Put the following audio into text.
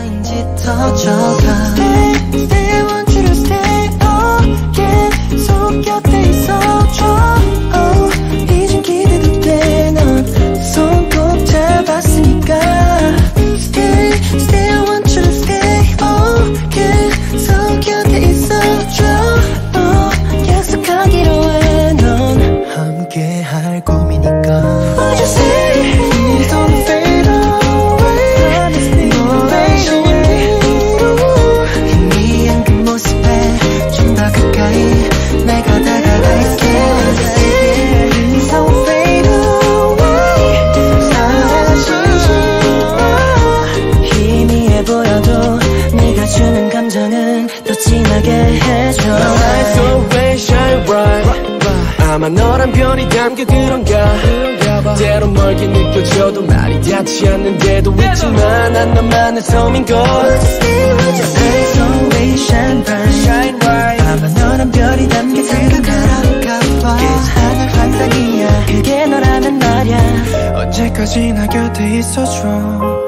얼마인지 터져가. Stay, stay, I want you to stay. Oh, 계속 곁에 있어줘. Oh, 이젠 기대도 돼. 넌 손 꼭 잡았으니까. Stay, stay, I want you to stay. Oh, 계속 곁에 있어줘. Oh, 약속하기로 해. 넌 함께 할 꿈이니까. What you say? Don't fade away. 너의 희미한 그 모습에 좀 더 가까이 내가 다가갈게. Don't fade away. 사라지지 마. 희미해 보여도 네가 주는 감정은 더 진하게 해줘. My eyes always shine bright. 아마 너란 별이 담겨 그런가. 때론 멀게 느껴져도 말이 닿지 않는데도 있지만 난 너만의 섬인 걸. Stay with your eyes always shine bright. 아마 너란 별이 담겨 그런가. 하늘 환상이야. 그게 너라면 말야. 언제까지나 곁에 있어줘.